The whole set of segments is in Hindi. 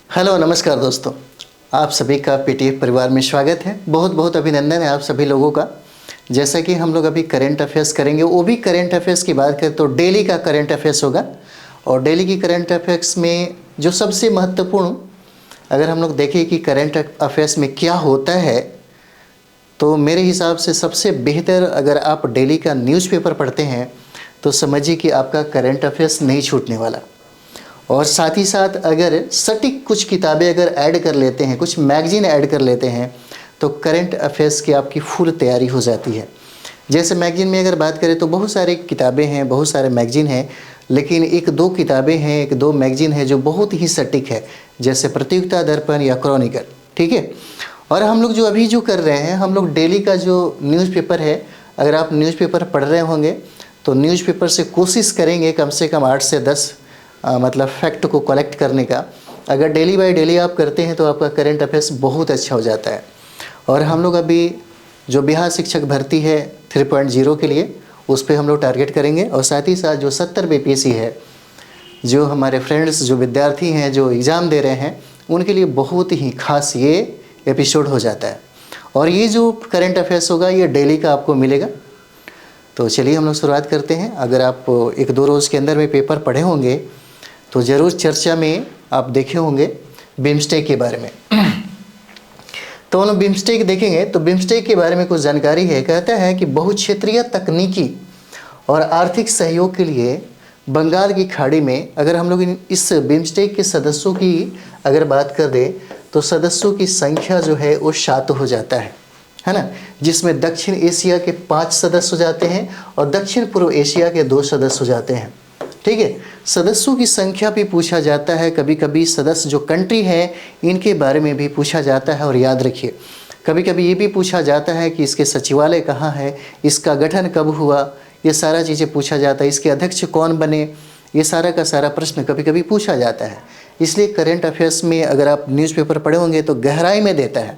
हेलो नमस्कार दोस्तों, आप सभी का पीटीएफ परिवार में स्वागत है। बहुत बहुत अभिनंदन है आप सभी लोगों का। जैसा कि हम लोग अभी करेंट अफेयर्स करेंगे, वो भी करेंट अफेयर्स की बात करें तो डेली का करेंट अफेयर्स होगा। और डेली की करेंट अफेयर्स में जो सबसे महत्वपूर्ण, अगर हम लोग देखें कि करेंट अफेयर्स में क्या होता है, तो मेरे हिसाब से सबसे बेहतर अगर आप डेली का न्यूज़पेपर पढ़ते हैं तो समझिए कि आपका करेंट अफेयर्स नहीं छूटने वाला। और साथ ही साथ अगर सटीक कुछ किताबें अगर ऐड कर लेते हैं, कुछ मैगजीन ऐड कर लेते हैं, तो करंट अफेयर्स की आपकी फुल तैयारी हो जाती है। जैसे मैगजीन में अगर बात करें तो बहुत सारी किताबें हैं, बहुत सारे मैगजीन हैं, लेकिन एक दो किताबें हैं, एक दो मैगजीन है जो बहुत ही सटीक है, जैसे प्रतियोगिता दर्पण या क्रॉनिकल। ठीक है। और हम लोग जो अभी जो कर रहे हैं, हम लोग डेली का जो न्यूज़पेपर है, अगर आप न्यूज़पेपर पढ़ रहे होंगे तो न्यूज़पेपर से कोशिश करेंगे कम से कम 8 से 10 मतलब फैक्ट को कलेक्ट करने का। अगर डेली बाय डेली आप करते हैं तो आपका करंट अफेयर्स बहुत अच्छा हो जाता है। और हम लोग अभी जो बिहार शिक्षक भर्ती है 3.0 के लिए, उस पर हम लोग टारगेट करेंगे। और साथ ही साथ जो 70 बीपीएससी है, जो हमारे फ्रेंड्स जो विद्यार्थी हैं जो एग्ज़ाम दे रहे हैं, उनके लिए बहुत ही खास ये एपिसोड हो जाता है। और ये जो करंट अफेयर्स होगा ये डेली का आपको मिलेगा। तो चलिए हम लोग शुरुआत करते हैं। अगर आप 1-2 रोज़ के अंदर में पेपर पढ़े होंगे तो ज़रूर चर्चा में आप देखे होंगे बिम्स्टेक के बारे में। तो हम लोग बिम्स्टेक देखेंगे तो बिम्स्टेक के बारे में कुछ जानकारी है। कहता है कि बहुक्षेत्रीय तकनीकी और आर्थिक सहयोग के लिए बंगाल की खाड़ी में, अगर हम लोग इस बिम्स्टेक के सदस्यों की अगर बात कर दें तो सदस्यों की संख्या जो है वो 7 हो जाता है ना, जिसमें दक्षिण एशिया के 5 सदस्य हो जाते हैं और दक्षिण पूर्व एशिया के 2 सदस्य हो जाते हैं। ठीक है। सदस्यों की संख्या भी पूछा जाता है, कभी कभी सदस्य जो कंट्री है इनके बारे में भी पूछा जाता है। और याद रखिए, कभी कभी ये भी पूछा जाता है कि इसके सचिवालय कहाँ है, इसका गठन कब हुआ, ये सारा चीज़ें पूछा जाता है। इसके अध्यक्ष कौन बने, ये सारा का सारा प्रश्न कभी कभी पूछा जाता है। इसलिए करेंट अफेयर्स में अगर आप न्यूज़पेपर पढ़े होंगे तो गहराई में देता है।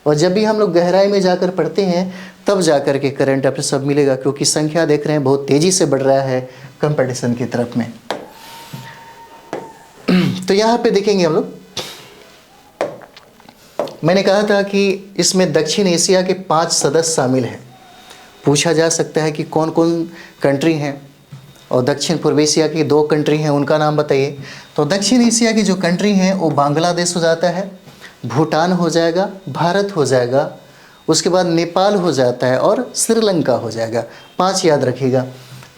और जब भी हम लोग गहराई में जाकर पढ़ते हैं तब जाकर के करंट अफेयर्स सब मिलेगा, क्योंकि संख्या देख रहे हैं बहुत तेज़ी से बढ़ रहा है कंपटीशन की तरफ में। तो यहाँ पे देखेंगे हम लोग, मैंने कहा था कि इसमें दक्षिण एशिया के 5 सदस्य शामिल हैं। पूछा जा सकता है कि कौन कौन कंट्री हैं, और दक्षिण पूर्व एशिया की 2 कंट्री हैं, उनका नाम बताइए। तो दक्षिण एशिया की जो कंट्री हैं वो बांग्लादेश हो जाता है, भूटान हो जाएगा, भारत हो जाएगा, उसके बाद नेपाल हो जाता है और श्रीलंका हो जाएगा। 5 याद रखिएगा।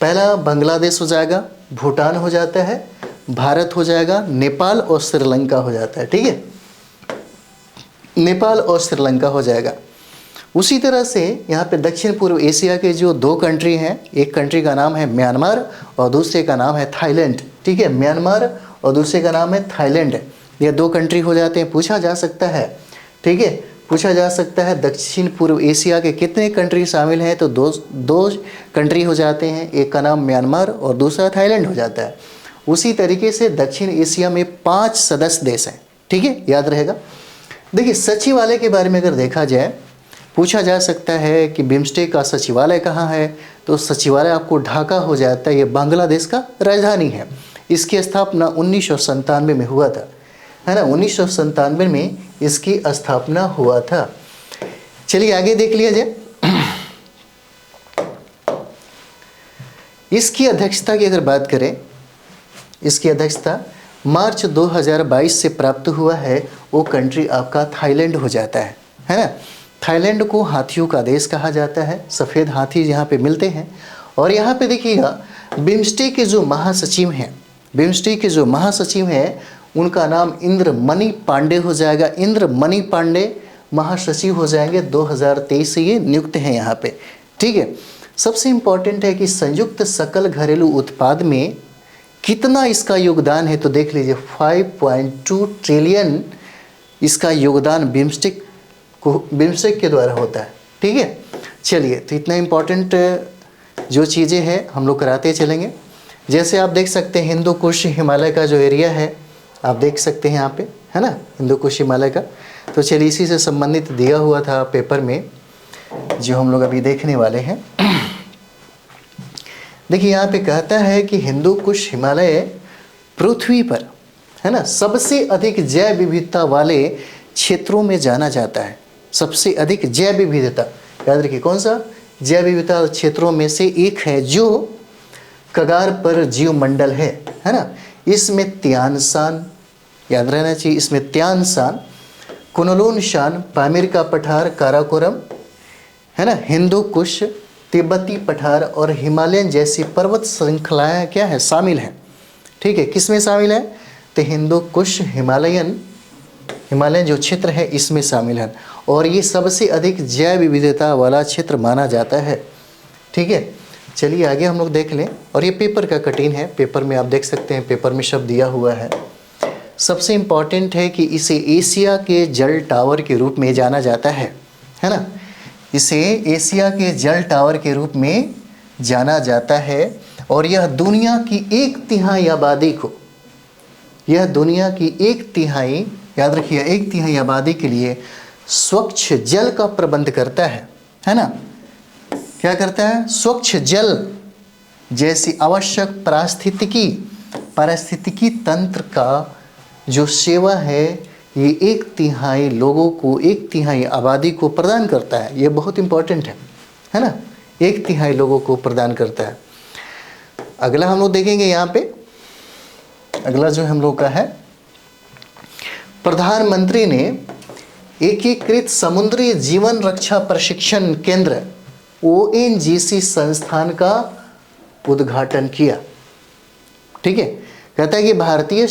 पहला बांग्लादेश हो जाएगा, भूटान हो जाता है, भारत हो जाएगा, नेपाल और श्रीलंका हो जाता है। ठीक है, नेपाल और श्रीलंका हो जाएगा। उसी तरह से यहाँ पे दक्षिण पूर्व एशिया के जो 2 कंट्री हैं, एक कंट्री का नाम है म्यांमार और दूसरे का नाम है थाईलैंड। ठीक है, म्यांमार और दूसरे का नाम है थाईलैंड। ये 2 कंट्री हो जाते हैं। पूछा जा सकता है, ठीक है, पूछा जा सकता है दक्षिण पूर्व एशिया के कितने कंट्री शामिल हैं, तो दो कंट्री हो जाते हैं। एक का नाम म्यांमार और दूसरा थाईलैंड हो जाता है। उसी तरीके से दक्षिण एशिया में 5 सदस्य देश हैं। ठीक है, याद रहेगा। देखिए, सचिवालय के बारे में अगर देखा जाए, पूछा जा सकता है कि बिम्स्टेक का सचिवालय कहाँ है, तो सचिवालय आपको ढाका हो जाता है। ये बांग्लादेश का राजधानी है। इसकी स्थापना 1997 में हुआ था, है ना। 1997 में इसकी स्थापना हुआ था। चलिए आगे देख लिया जाए। इसकी अध्यक्षता की अगर बात करें, इसकी अध्यक्षता मार्च 2022 से प्राप्त हुआ है। वो कंट्री आपका थाईलैंड हो जाता है ना। थाईलैंड को हाथियों का देश कहा जाता है। सफ़ेद हाथी यहाँ पे मिलते हैं। और यहाँ पे देखिएगा, बिम्स्टेक के जो महासचिव हैं, बिम्स्टेक के जो महासचिव हैं, उनका नाम इंद्रमणि पांडे हो जाएगा। इंद्रमणि पांडे महासचिव हो जाएंगे। 2023 से ये नियुक्त हैं यहाँ पे। ठीक है। सबसे इम्पॉर्टेंट है कि संयुक्त सकल घरेलू उत्पाद में कितना इसका योगदान है, तो देख लीजिए 5.2 ट्रिलियन इसका योगदान बिम्स्टेक के द्वारा होता है। ठीक है। चलिए, तो इतना इम्पॉर्टेंट जो चीज़ें हैं हम लोग कराते चलेंगे। जैसे आप देख सकते हैं हिंदू कुश हिमालय का जो एरिया है, आप देख सकते हैं यहाँ पे, है ना, हिंदू कुश हिमालय का। तो चलिए, इसी से संबंधित दिया हुआ था पेपर में, जो हम लोग अभी देखने वाले हैं। देखिए, यहाँ पे कहता है कि हिंदू कुश हिमालय पृथ्वी पर, है ना, सबसे अधिक जैव विविधता वाले क्षेत्रों में जाना जाता है। सबसे अधिक जैव विविधता, याद रखिए कौन सा, जैव विविधता क्षेत्रों में से एक है जो कगार पर जीवमंडल है ना। इसमें त्यानसान, याद रहना चाहिए, इसमें त्यानसान, कुनलुन शान, पामीर का पठार, काराकोरम, है ना, हिंदू कुश, तिब्बती पठार और हिमालयन जैसी पर्वत श्रृंखलाएं क्या है, शामिल हैं। ठीक है, किस में शामिल है, तो हिंदू कुश, हिमालयन जो क्षेत्र है इसमें शामिल है, और ये सबसे अधिक जैव विविधता वाला क्षेत्र माना जाता है। ठीक है, चलिए आगे हम लोग देख लें। और ये पेपर का कटिंग है, पेपर में आप देख सकते हैं, पेपर में शब्द दिया हुआ है। सबसे इम्पॉर्टेंट है कि इसे एशिया के जल टावर के रूप में जाना जाता है ना। इसे एशिया के जल टावर के रूप में जाना जाता है, और यह दुनिया की 1/3 आबादी को, यह दुनिया की 1/3, याद रखिए 1/3 आबादी के लिए स्वच्छ जल का प्रबंध करता है ना। क्या करता है, स्वच्छ जल जैसी आवश्यक पारिस्थितिकी तंत्र का जो सेवा है, ये 1/3 लोगों को, 1/3 आबादी को प्रदान करता है। ये बहुत इंपॉर्टेंट है ना, 1/3 लोगों को प्रदान करता है। अगला हम लोग देखेंगे यहाँ पे, अगला जो हम लोग का है, प्रधानमंत्री ने एकीकृत समुद्री जीवन रक्षा प्रशिक्षण केंद्र ONGC संस्थान का उद्घाटन किया। ठीक है, कहता है कि भारतीय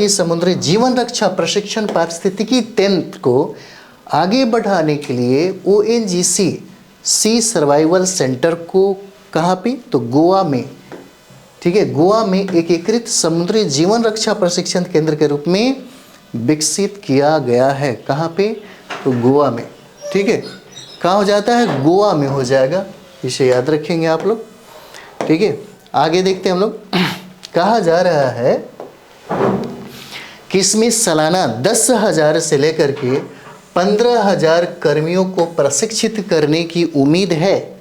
समुद्री जीवन रक्षा प्रशिक्षण पारिस्थितिकी तंत्र को आगे बढ़ाने के लिए ONGC सी सर्वाइवल सेंटर को कहाँ पे, तो गोवा में। ठीक है, गोवा में एकीकृत समुद्री जीवन रक्षा प्रशिक्षण केंद्र के रूप में विकसित किया गया है। कहाँ पे, तो गोवा में। ठीक है, कहाँ हो जाता है, गोवा में हो जाएगा, इसे याद रखेंगे आप लोग। ठीक है, आगे देखते हैं हम लोग। कहा जा रहा है कि इसमें सालाना 10,000 से लेकर के 15,000 कर्मियों को प्रशिक्षित करने की उम्मीद है।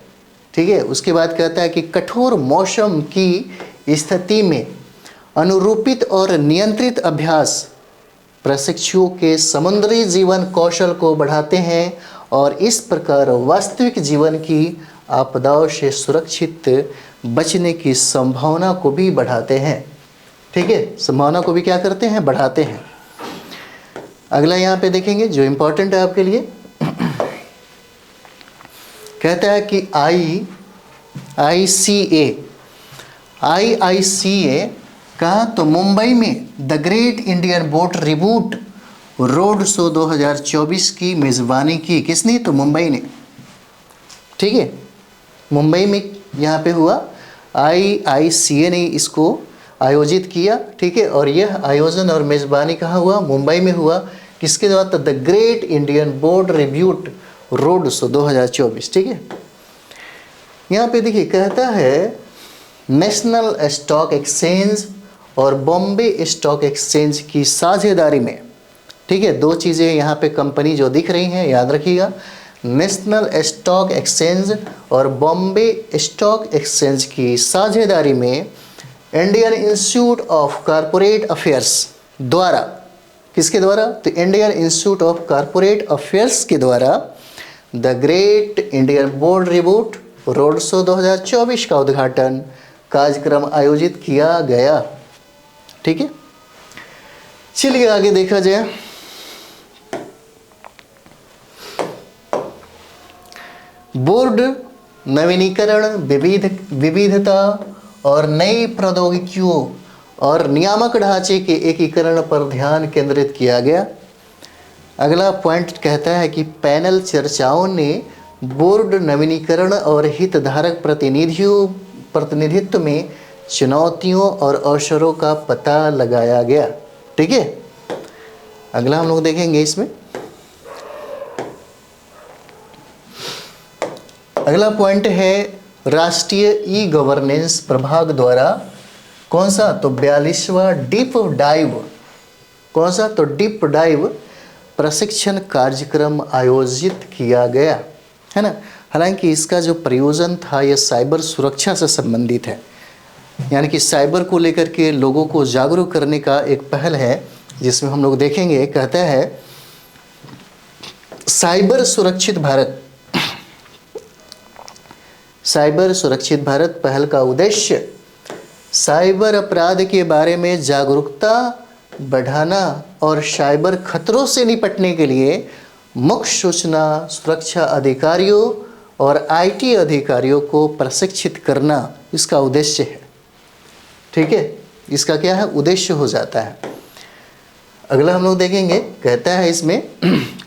ठीक है, उसके बाद कहता है कि कठोर मौसम की स्थिति में अनुरूपित और नियंत्रित अभ्यास प्रशिक्षुओं के समुद्री जीवन कौशल को बढ़ाते हैं और इस प्रकार वास्तविक जीवन की आपदाओं से सुरक्षित बचने की संभावना को भी बढ़ाते हैं। ठीक है, संभावना को भी क्या करते हैं, बढ़ाते हैं। अगला यहाँ पे देखेंगे जो इम्पोर्टेंट है आपके लिए, कहता है कि IICA कहाँ, तो मुंबई में the great Indian boat reboot road show 2024 की मेज़बानी की। किसने, तो मुंबई ने। ठीक है, मुंबई में यहाँ पे हुआ, IICA ने इसको आयोजित किया। ठीक है, और यह आयोजन और मेज़बानी कहाँ हुआ, मुंबई में हुआ। किसके द्वारा, तो the great Indian boat reboot road show 2024। ठीक है, यहाँ पे देखिए कहता है नेशनल स्टॉक एक्सचेंज और बॉम्बे स्टॉक एक्सचेंज की साझेदारी में। ठीक है, दो चीज़ें यहाँ पे कंपनी जो दिख रही हैं, याद रखिएगा, नेशनल स्टॉक एक्सचेंज और बॉम्बे स्टॉक एक्सचेंज की साझेदारी में Indian institute of corporate affairs द्वारा, किसके द्वारा, तो Indian institute of corporate affairs के द्वारा the great Indian boat reboot road show 2024 का उद्घाटन कार्यक्रम आयोजित किया गया। ठीक है, चलिए आगे देखा जाए। बोर्ड नवीनीकरण, विविधता और नई प्रौद्योगिकियों और नियामक ढांचे के एकीकरण पर ध्यान केंद्रित किया गया। अगला पॉइंट कहता है कि पैनल चर्चाओं ने बोर्ड नवीनीकरण और हितधारक प्रतिनिधित्व में चुनौतियों और अवसरों का पता लगाया गया। ठीक है, अगला हम लोग देखेंगे इसमें। अगला पॉइंट है राष्ट्रीय ई गवर्नेंस प्रभाग द्वारा कौन सा, तो 42वां डीप डाइव, कौन सा, तो डीप डाइव प्रशिक्षण कार्यक्रम आयोजित किया गया, है ना। हालांकि इसका जो प्रयोजन था यह साइबर सुरक्षा से संबंधित है। यानी कि साइबर को लेकर के लोगों को जागरूक करने का एक पहल है, जिसमें हम लोग देखेंगे, कहता है साइबर सुरक्षित भारत। साइबर सुरक्षित भारत पहल का उद्देश्य साइबर अपराध के बारे में जागरूकता बढ़ाना और साइबर खतरों से निपटने के लिए मुख्य सूचना सुरक्षा अधिकारियों और आईटी अधिकारियों को प्रशिक्षित करना इसका उद्देश्य है। ठीक है, इसका क्या है, उद्देश्य हो जाता है। अगला हम लोग देखेंगे, कहता है इसमें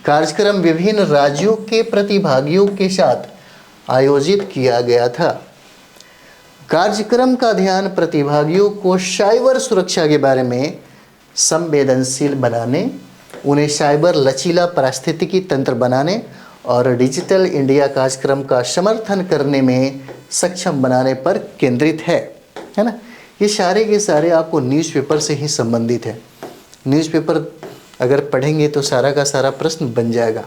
कार्यक्रम विभिन्न राज्यों के प्रतिभागियों के साथ आयोजित किया गया था। कार्यक्रम का ध्यान प्रतिभागियों को साइबर सुरक्षा के बारे में संवेदनशील बनाने, उन्हें साइबर लचीला पारिस्थितिकी तंत्र बनाने और डिजिटल इंडिया कार्यक्रम का समर्थन करने में सक्षम बनाने पर केंद्रित है ना। ये सारे के सारे आपको न्यूज़पेपर से ही संबंधित है। न्यूज़पेपर अगर पढ़ेंगे तो सारा का सारा प्रश्न बन जाएगा।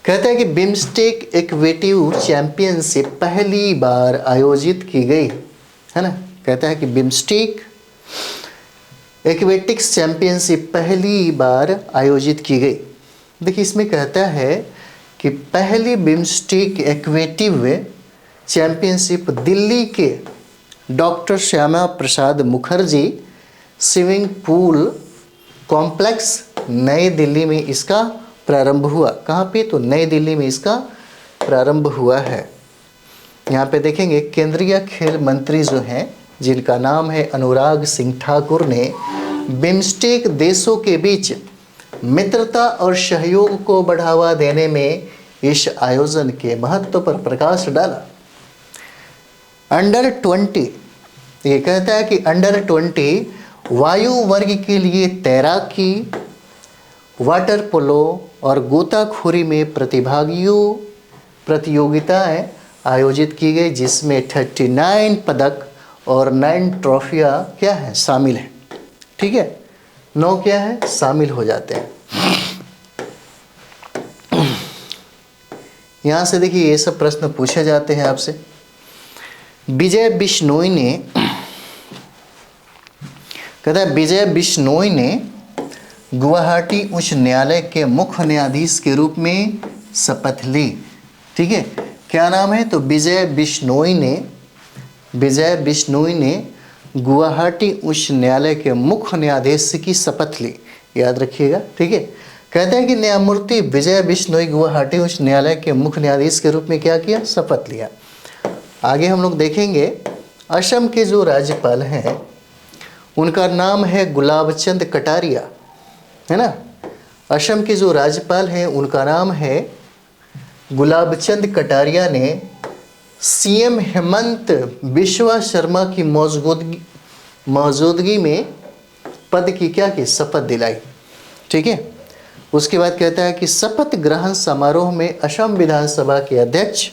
कहता है कि बिम्स्टेक एक्वेटिव चैंपियनशिप पहली बार आयोजित की गई है ना। कहता है कि बिम्स्टेक एक्वेटिक्स चैंपियनशिप पहली बार आयोजित की गई। देखिए इसमें कहता है कि पहली बिम्स्टेक एक्वेटिव चैंपियनशिप दिल्ली के doctor Shyama Prasad Mukherjee swimming pool complex नई दिल्ली में इसका प्रारंभ हुआ। कहाँ पे, तो नई दिल्ली में इसका प्रारंभ हुआ है। यहाँ पे देखेंगे केंद्रीय खेल मंत्री जो हैं, जिनका नाम है अनुराग सिंह ठाकुर, ने बिम्स्टेक देशों के बीच मित्रता और सहयोग को बढ़ावा देने में इस आयोजन के महत्व पर प्रकाश डाला। अंडर 20, ये कहता है कि अंडर 20 वायु वर्ग के लिए तैराकी, वाटर पोलो और गोताखोरी में प्रतियोगिताएं आयोजित की गई, जिसमें 39 पदक और 9 ट्रॉफियाँ क्या है, शामिल हैं। ठीक है, 9 क्या है, शामिल हो जाते हैं। यहाँ से देखिए ये सब प्रश्न पूछे जाते हैं आपसे। विजय बिश्नोई ने, कहता है विजय बिश्नोई ने गुवाहाटी उच्च न्यायालय के मुख्य न्यायाधीश के रूप में शपथ ली। ठीक है, क्या नाम है, तो विजय बिश्नोई ने गुवाहाटी उच्च न्यायालय के मुख्य न्यायाधीश की शपथ ली, याद रखिएगा। ठीक है, कहते हैं कि न्यायमूर्ति विजय बिश्नोई गुवाहाटी उच्च न्यायालय के मुख्य न्यायाधीश के रूप में क्या किया, शपथ लिया। आगे हम लोग देखेंगे असम के जो राज्यपाल हैं उनका नाम है गुलाब चंद कटारिया, है ना। असम के जो राज्यपाल हैं उनका नाम है गुलाब चंद कटारिया ने सीएम हेमंत बिश्वा शर्मा की मौजूदगी में पद की क्या की, शपथ दिलाई। ठीक है, उसके बाद कहता है कि शपथ ग्रहण समारोह में असम विधानसभा के अध्यक्ष,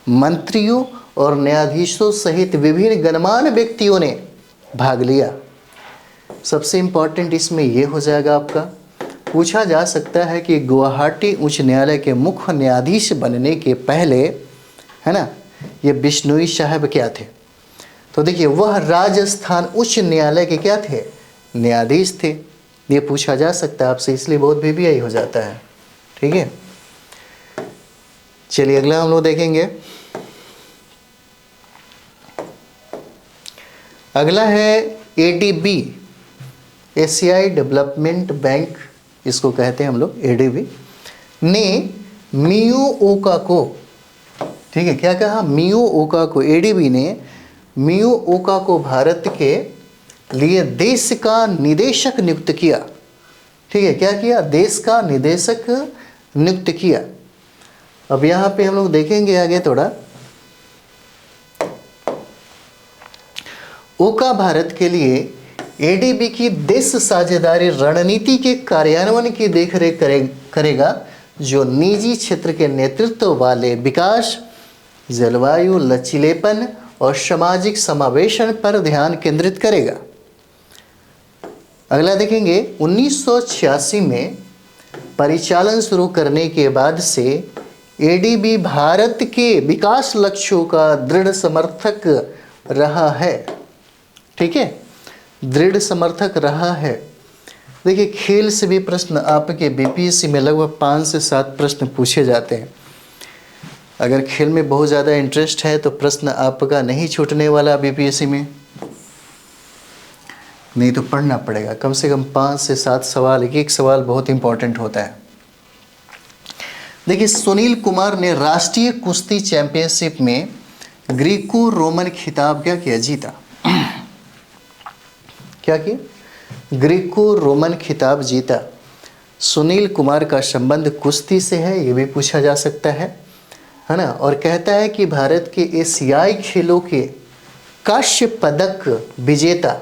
मंत्रियों और न्यायाधीशों सहित विभिन्न गणमान्य व्यक्तियों ने भाग लिया। सबसे इम्पोर्टेंट इसमें यह हो जाएगा, आपका पूछा जा सकता है कि गुवाहाटी उच्च न्यायालय के मुख्य न्यायाधीश बनने के पहले, है ना, ये बिश्नोई साहब क्या थे, तो देखिए वह राजस्थान उच्च न्यायालय के क्या थे, न्यायाधीश थे। ये पूछा जा सकता है आपसे, इसलिए बहुत VBI हो जाता है। ठीक है, चलिए अगला हम लोग देखेंगे। अगला है ADB, एशियाई डेवलपमेंट बैंक, इसको कहते हैं हम लोग ADB, ने मियोओका को, ठीक है, क्या कहा, मियोओका को, ADB ने मियोओका को भारत के लिए देश का निदेशक नियुक्त किया। ठीक है, क्या किया, देश का निदेशक नियुक्त किया। अब यहाँ पे हम लोग देखेंगे आगे थोड़ा, ओका भारत के लिए ADB की देश साझेदारी रणनीति के कार्यान्वयन की देखरेख करेगा, जो निजी क्षेत्र के नेतृत्व वाले विकास, जलवायु लचीलेपन और सामाजिक समावेशन पर ध्यान केंद्रित करेगा। अगला देखेंगे, 1986 में परिचालन शुरू करने के बाद से एडीबी भारत के विकास लक्ष्यों का दृढ़ समर्थक रहा है। ठीक है, दृढ़ समर्थक रहा है। देखिए, खेल से भी प्रश्न आपके बीपीएससी में लगभग 5 से 7 प्रश्न पूछे जाते हैं। अगर खेल में बहुत ज़्यादा इंटरेस्ट है तो प्रश्न आपका नहीं छूटने वाला बीपीएससी में, नहीं तो पढ़ना पड़ेगा। कम से कम 5 से 7 सवाल, एक एक सवाल बहुत इंपॉर्टेंट होता है। देखिए, सुनील कुमार ने राष्ट्रीय कुश्ती चैंपियनशिप में ग्रीको रोमन खिताब क्या किया? जीता। क्या किया? ग्रीको रोमन खिताब जीता। सुनील कुमार का संबंध कुश्ती से है, ये भी पूछा जा सकता है ना। और कहता है कि भारत के एशियाई खेलों के कांस्य पदक विजेता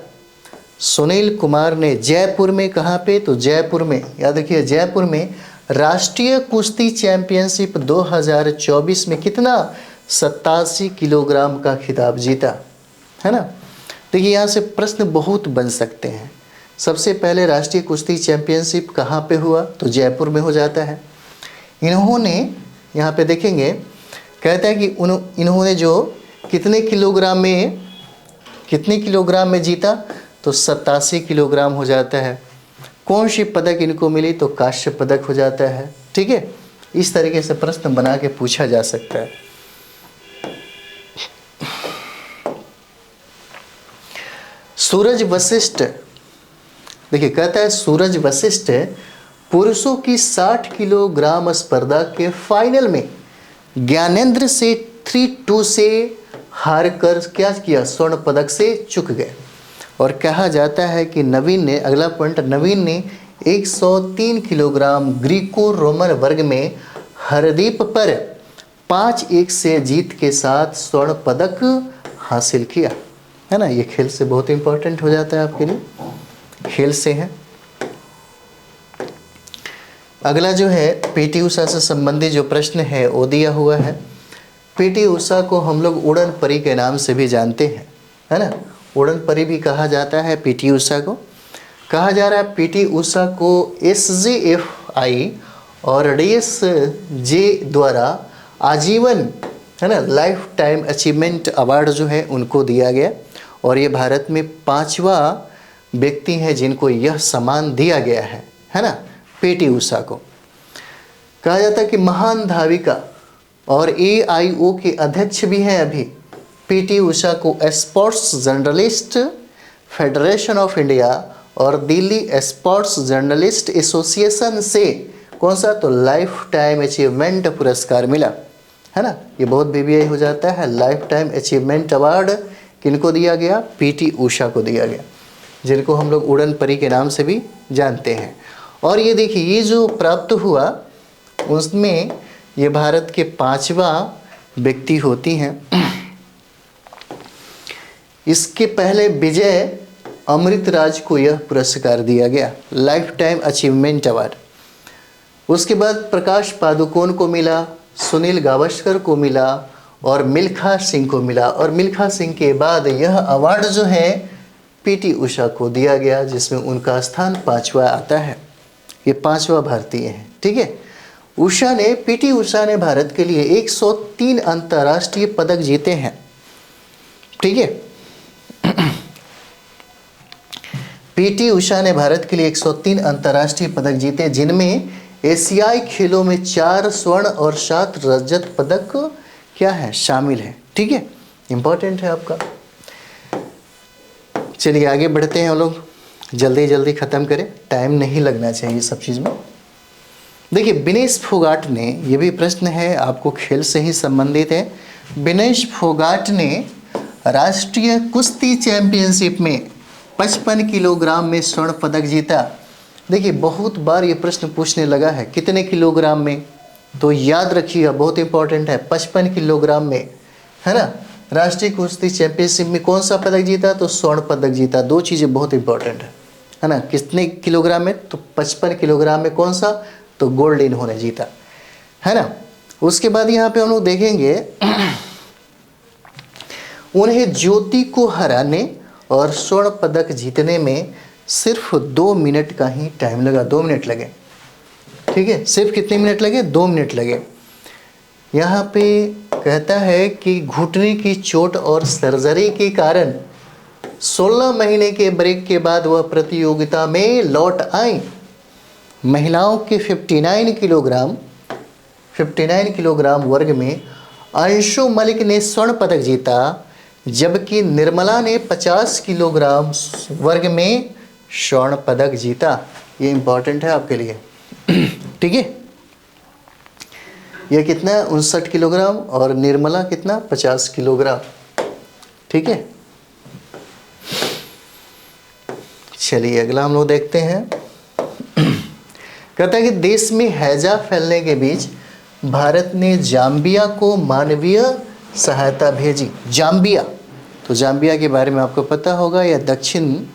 सुनील कुमार ने जयपुर में, कहाँ पे? तो जयपुर में, याद रखिए जयपुर में राष्ट्रीय कुश्ती चैंपियनशिप 2024 में कितना? 87 किलोग्राम का खिताब जीता, है ना। देखिए, यहाँ से प्रश्न बहुत बन सकते हैं। सबसे पहले राष्ट्रीय कुश्ती चैंपियनशिप कहाँ पे हुआ? तो जयपुर में हो जाता है। इन्होंने, यहाँ पे देखेंगे, कहता है कि इन्होंने जो कितने किलोग्राम में जीता? तो 87 किलोग्राम हो जाता है। कौन सी पदक इनको मिली? तो कांस्य पदक हो जाता है। ठीक है, इस तरीके से प्रश्न बना के पूछा जा सकता है। सूरज वशिष्ठ, देखिए कहता है सूरज वशिष्ठ पुरुषों की 60 किलोग्राम स्पर्धा के फाइनल में ज्ञानेंद्र से 3-2 से हारकर क्या किया? स्वर्ण पदक से चूक गए। और कहा जाता है कि नवीन ने, अगला पॉइंट, नवीन ने 103 किलोग्राम ग्रीको रोमन वर्ग में हरदीप पर 5-1 से जीत के साथ स्वर्ण पदक हासिल किया, है ना। ये खेल से बहुत इंपॉर्टेंट हो जाता है आपके लिए, खेल से है। अगला जो है पीटी उषा से संबंधित जो प्रश्न है वो दिया हुआ है। पीटी उषा को हम लोग उड़न परी के नाम से भी जानते हैं, है ना। उड़न परी भी कहा जाता है पीटी उषा को। कहा जा रहा है पीटी उषा को SGFI और DSJ द्वारा आजीवन, है ना, लाइफ टाइम अचीवमेंट अवार्ड जो है उनको दिया गया। और ये भारत में 5वां व्यक्ति है जिनको यह सम्मान दिया गया है ना, पीटी उषा को। कहा जाता है कि महान धाविका और AIO के अध्यक्ष भी हैं अभी। पीटी उषा को sports journalist federation of India और दिल्ली स्पोर्ट्स जर्नलिस्ट एसोसिएशन से कौन सा? तो लाइफ टाइम अचीवमेंट पुरस्कार मिला, है ना। ये बहुत BBI हो जाता है। लाइफ टाइम अचीवमेंट अवार्ड किनको दिया गया? पीटी उषा को दिया गया, जिनको हम लोग उड़न परी के नाम से भी जानते हैं। और ये देखिए, ये जो प्राप्त हुआ उसमें ये भारत के 5वां व्यक्ति होती हैं। इसके पहले विजय अमृतराज को यह पुरस्कार दिया गया, लाइफ टाइम अचीवमेंट अवार्ड। उसके बाद प्रकाश पादुकोण को मिला, सुनील गावस्कर को मिला और मिल्खा सिंह को मिला। और मिल्खा सिंह के बाद यह अवार्ड जो है पीटी उषा को दिया गया, जिसमें उनका स्थान 5वां आता है। ये 5वां भारतीय है, ठीक है। पीटी उषा ने भारत के लिए 103 अंतर्राष्ट्रीय पदक जीते हैं, ठीक है। पीटी उषा ने भारत के लिए 103 अंतर्राष्ट्रीय पदक जीते, जिनमें एशियाई खेलों में 4 स्वर्ण और 7 रजत पदक क्या है? शामिल है, ठीक है। इंपॉर्टेंट है आपका। चलिए आगे बढ़ते हैं हम लोग, जल्दी जल्दी ख़त्म करें, टाइम नहीं लगना चाहिए सब चीज़ में। देखिए, विनेश फोगाट ने, ये भी प्रश्न है आपको खेल से ही संबंधित है। विनेश फोगाट ने राष्ट्रीय कुश्ती चैंपियनशिप में 55 किलोग्राम में स्वर्ण पदक जीता। देखिए, बहुत बार ये प्रश्न पूछने लगा है, कितने किलोग्राम में? तो याद रखिएगा, बहुत इंपॉर्टेंट है, 55 किलोग्राम में, है ना। राष्ट्रीय कुश्ती चैंपियनशिप में कौन सा पदक जीता? तो स्वर्ण पदक जीता। 2 चीज़ें बहुत इंपॉर्टेंट है ना। कितने किलोग्राम में? तो 55 किलोग्राम में कौन सा? तो गोल्ड इन्होंने जीता, है ना। उसके बाद यहाँ पे हम लोग देखेंगे उन्हें ज्योति को हराने और स्वर्ण पदक जीतने में सिर्फ 2 मिनट का ही टाइम लगा, 2 मिनट लगे, ठीक है। सिर्फ कितने मिनट लगे? 2 मिनट लगे। यहाँ पे कहता है कि घुटने की चोट और सर्जरी के कारण 16 महीने के ब्रेक के बाद वह प्रतियोगिता में लौट आई। महिलाओं के 59 किलोग्राम वर्ग में अंशु मलिक ने स्वर्ण पदक जीता, जबकि निर्मला ने 50 किलोग्राम वर्ग में स्वर्ण पदक जीता। ये इंपॉर्टेंट है आपके लिए, ठीक है। यह कितना है, 59 किलोग्राम, और निर्मला कितना, 50 किलोग्राम, ठीक है। चलिए अगला हम लोग देखते हैं। कहता है कि देश में हैजा फैलने के बीच भारत ने जाम्बिया को मानवीय सहायता भेजी। जाम्बिया, तो जाम्बिया के बारे में आपको पता होगा, यह दक्षिण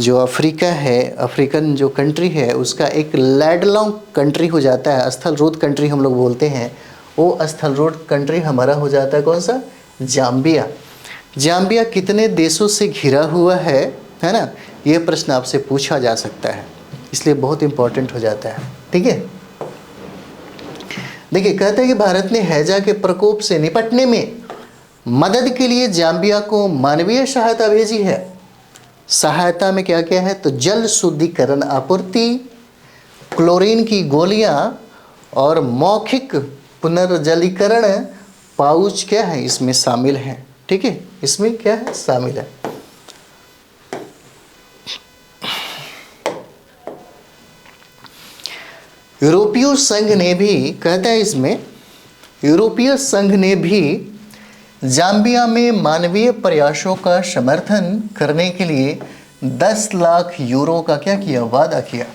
जो अफ्रीका है, अफ्रीकन जो कंट्री है, उसका एक लैंडलॉन्ग कंट्री हो जाता है। स्थल रोध कंट्री हम लोग बोलते हैं, वो स्थल रोध कंट्री हमारा हो जाता है कौन सा, जाम्बिया। जाम्बिया कितने देशों से घिरा हुआ है ना, ये प्रश्न आपसे पूछा जा सकता है, इसलिए बहुत इंपॉर्टेंट हो जाता है, ठीक है। देखिए कहते हैं कि भारत ने हैजा के प्रकोप से निपटने में मदद के लिए जाम्बिया को मानवीय सहायता भेजी है। सहायता में क्या क्या है, तो जल शुद्धिकरण आपूर्ति, क्लोरीन की गोलियां और मौखिक पुनर्जलीकरण पाउच क्या है इसमें शामिल है, ठीक है, इसमें क्या है शामिल है। यूरोपीय संघ ने भी, कहता है इसमें, यूरोपीय संघ ने भी जाम्बिया में मानवीय प्रयासों का समर्थन करने के लिए 10 लाख यूरो का क्या किया, वादा किया।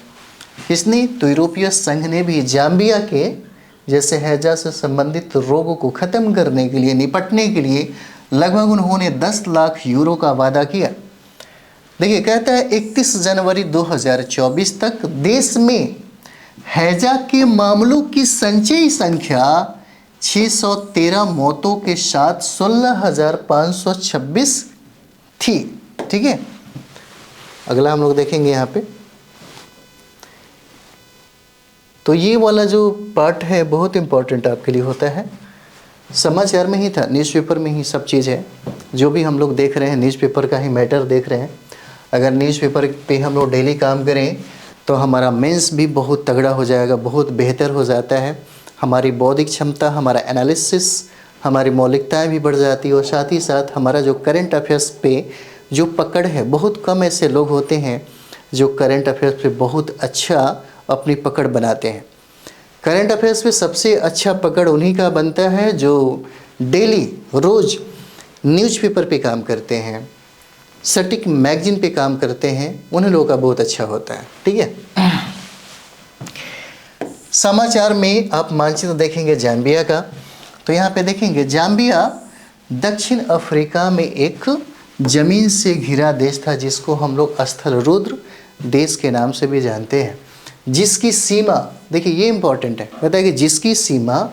किसने, तो यूरोपीय संघ ने भी जाम्बिया के जैसे हैजा से संबंधित रोगों को खत्म करने के लिए, निपटने के लिए लगभग उन्होंने 10 लाख यूरो का वादा किया। देखिए कहता है 31 जनवरी 2024 तक देश में हैजा के मामलों की संचयी संख्या 613 मौतों के साथ 16,526 थी, ठीक है। अगला हम लोग देखेंगे यहाँ पे, तो ये वाला जो पार्ट है बहुत इंपॉर्टेंट आपके लिए होता है। समाचार में ही था, न्यूज़पेपर में ही सब चीज़ है, जो भी हम लोग देख रहे हैं न्यूज़पेपर का ही मैटर देख रहे हैं। अगर न्यूज़पेपर पे हम लोग डेली काम करें तो हमारा मेंस भी बहुत तगड़ा हो जाएगा, बहुत बेहतर हो जाता है। हमारी बौद्धिक क्षमता, हमारा एनालिसिस, हमारी मौलिकताएं भी बढ़ जाती है, और साथ ही साथ हमारा जो करंट अफेयर्स पे जो पकड़ है, बहुत कम ऐसे लोग होते हैं जो करंट अफेयर्स पे बहुत अच्छा अपनी पकड़ बनाते हैं। करंट अफेयर्स पे सबसे अच्छा पकड़ उन्हीं का बनता है जो डेली रोज़ न्यूज़पेपर पे काम करते हैं, सटीक मैगजीन पे काम करते हैं, उन्हीं लोगों का बहुत अच्छा होता है, ठीक है। समाचार में आप मानचित्र देखेंगे जाम्बिया का, तो यहाँ पे देखेंगे जाम्बिया दक्षिण अफ्रीका में एक जमीन से घिरा देश था, जिसको हम लोग स्थल रुद्र देश के नाम से भी जानते हैं, जिसकी सीमा, देखिए ये इंपॉर्टेंट है, कहता है कि जिसकी सीमा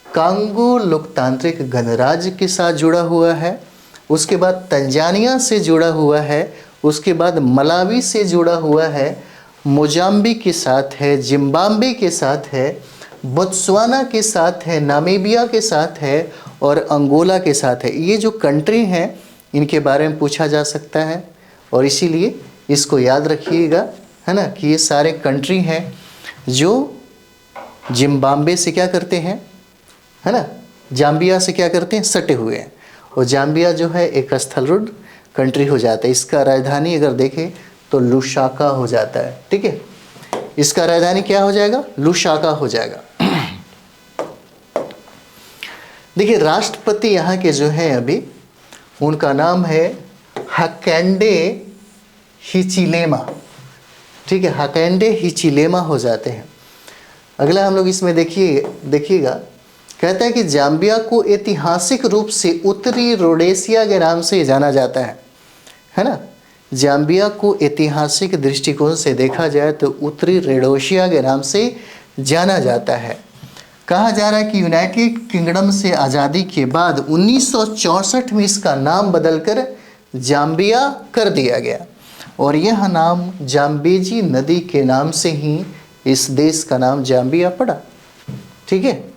कांगो लोकतांत्रिक गणराज्य के साथ जुड़ा हुआ है, उसके बाद तंजानिया से जुड़ा हुआ है, उसके बाद मलावी से जुड़ा हुआ है, मोजाम्बिक के साथ है, जिम्बाब्वे के साथ है, बोत्सवाना के साथ है, नामीबिया के साथ है, और अंगोला के साथ है। ये जो कंट्री हैं इनके बारे में पूछा जा सकता है, और इसीलिए इसको याद रखिएगा, है ना, कि ये सारे कंट्री हैं जो जिम्बाब्वे से क्या करते हैं, है ना, जाम्बिया से क्या करते हैं, सटे हुए हैं, और जाम्बिया जो है एक स्थलरुद्ध कंट्री हो जाता है। इसका राजधानी अगर देखें तो लुसाका हो जाता है, ठीक है। इसका राजधानी क्या हो जाएगा, लुसाका हो जाएगा। देखिए राष्ट्रपति यहाँ के जो हैं अभी, उनका नाम है हकैंडे हिचिलेमा, ठीक है, हकैंडे हिचिलेमा हो जाते हैं। अगला हम लोग इसमें देखिएगा, कहता है कि जाम्बिया को ऐतिहासिक रूप से उत्तरी रोडेशिया के नाम से जाना जाता है ना। जाम्बिया को ऐतिहासिक दृष्टिकोण से देखा जाए तो उत्तरी रोडेशिया के नाम से जाना जाता है। कहा जा रहा है कि यूनाइटेड किंगडम से आज़ादी के बाद 1964 में इसका नाम बदलकर जाम्बिया कर दिया गया, और यह नाम जाम्बेजी नदी के नाम से ही इस देश का नाम जाम्बिया पड़ा, ठीक है।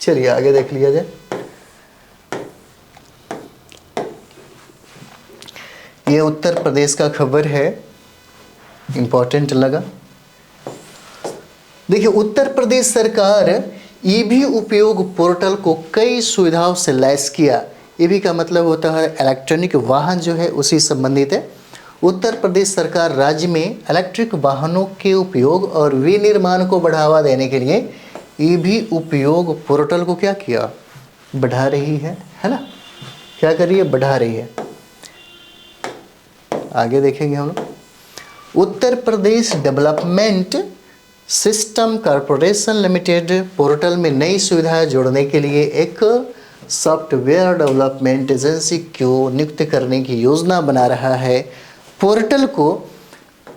चलिए आगे देख लिया जाए। ये उत्तर प्रदेश का खबर है, इंपॉर्टेंट लगा। देखिए, उत्तर प्रदेश सरकार ईवी उपयोग पोर्टल को कई सुविधाओं से लैस किया। ईवी का मतलब होता है इलेक्ट्रॉनिक वाहन, जो है उसी संबंधित है। उत्तर प्रदेश सरकार राज्य में इलेक्ट्रिक वाहनों के उपयोग और विनिर्माण को बढ़ावा देने के लिए ईवी उपयोग पोर्टल को क्या किया, बढ़ा रही है ना। क्या कर रही है, बढ़ा रही है। आगे देखेंगे हम लोग। Uttar Pradesh development system corporation limited portal में नई सुविधाएं जोड़ने के लिए एक सॉफ्टवेयर डेवलपमेंट एजेंसी को नियुक्त करने की योजना बना रहा है। पोर्टल को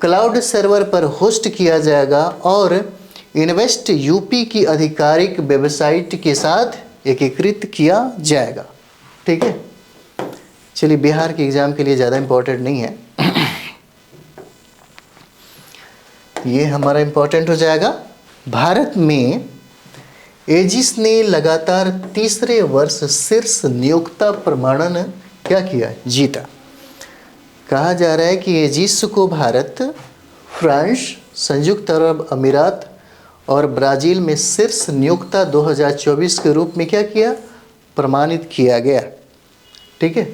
क्लाउड सर्वर पर होस्ट किया जाएगा और इन्वेस्ट यूपी की आधिकारिक वेबसाइट के साथ एकीकृत किया जाएगा। ठीक है, चलिए बिहार के एग्जाम के लिए ज़्यादा इम्पोर्टेंट नहीं है, ये हमारा इम्पोर्टेंट हो जाएगा। भारत में एजिस ने लगातार तीसरे वर्ष शीर्ष नियोक्ता प्रमाणन क्या किया, जीता। कहा जा रहा है कि एजिस को भारत, फ्रांस, संयुक्त अरब अमीरात और ब्राज़ील में शीर्ष नियोक्ता 2024 के रूप में क्या किया, प्रमाणित किया गया। ठीक है,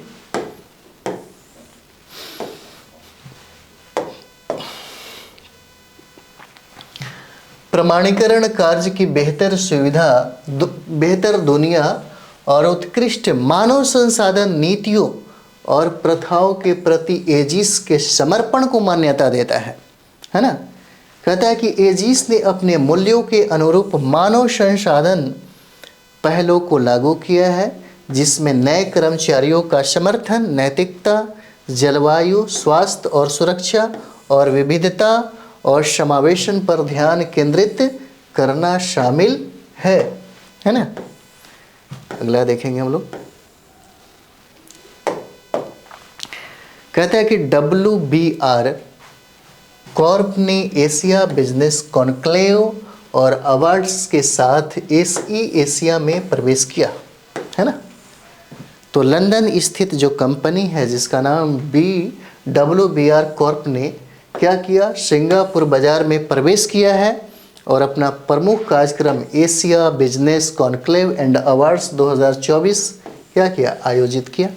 प्रमाणीकरण कार्य की बेहतर सुविधा, बेहतर दुनिया और उत्कृष्ट मानव संसाधन नीतियों और प्रथाओं के प्रति एजिस के समर्पण को मान्यता देता है ना। कहता है कि एजिस ने अपने मूल्यों के अनुरूप मानव संसाधन पहलों को लागू किया है, जिसमें नए कर्मचारियों का समर्थन, नैतिकता, जलवायु, स्वास्थ्य और सुरक्षा और विविधता और समावेशन पर ध्यान केंद्रित करना शामिल है ना। अगला देखेंगे हम लोग। कहता है कि WBR कॉर्प ने एशिया बिजनेस कॉन्क्लेव और अवार्ड्स के साथ एशिया में प्रवेश किया, है ना। तो लंदन स्थित जो कंपनी है जिसका नाम WBR कॉर्प ने क्या किया, सिंगापुर बाजार में प्रवेश किया है और अपना प्रमुख कार्यक्रम Asia business conclave and awards 2024 क्या किया, आयोजित किया।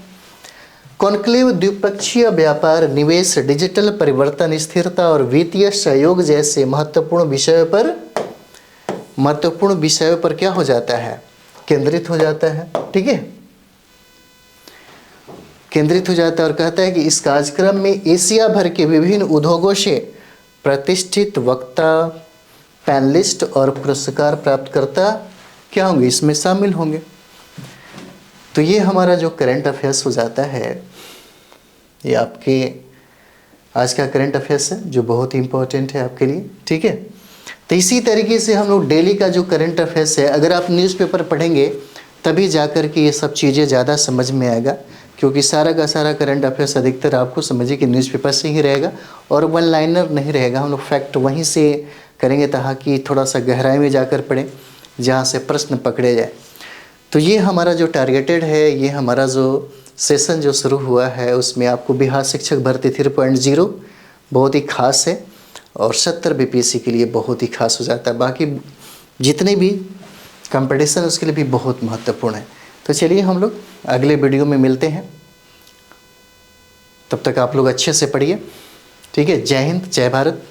कॉन्क्लेव द्विपक्षीय व्यापार, निवेश, डिजिटल परिवर्तन, स्थिरता और वित्तीय सहयोग जैसे महत्वपूर्ण विषयों पर क्या हो जाता है, केंद्रित हो जाता है। ठीक है, केंद्रित हो जाता है और कहता है कि इस कार्यक्रम में एशिया भर के विभिन्न उद्योगों से प्रतिष्ठित वक्ता, पैनलिस्ट और पुरस्कार प्राप्तकर्ता क्या होंगे, इसमें शामिल होंगे। तो ये हमारा जो करंट अफेयर्स हो जाता है, ये आपके आज का करंट अफेयर्स है जो बहुत ही इंपॉर्टेंट है आपके लिए। ठीक है, तो इसी तरीके से हम लोग डेली का जो करंट अफेयर्स है, अगर आप न्यूज़पेपर पढ़ेंगे तभी जाकर के ये सब चीज़ें ज़्यादा समझ में आएगा, क्योंकि सारा का सारा करंट अफेयर्स अधिकतर आपको समझिए कि न्यूज़पेपर से ही रहेगा और वन लाइनर नहीं रहेगा। हम लोग फैक्ट वहीं से करेंगे ताकि थोड़ा सा गहराई में जाकर पढ़ें, जहाँ से प्रश्न पकड़े जाए। तो ये हमारा जो टारगेटेड है, ये हमारा जो सेशन जो शुरू हुआ है, उसमें आपको बिहार शिक्षक भर्ती 3.0 बहुत ही खास है और 70 BPSC के लिए बहुत ही खास हो जाता है। बाकी जितने भी कंपटीशन उसके लिए भी बहुत महत्वपूर्ण है। तो चलिए हम लोग अगले वीडियो में मिलते हैं, तब तक आप लोग अच्छे से पढ़िए। ठीक है, जय हिंद, जय भारत।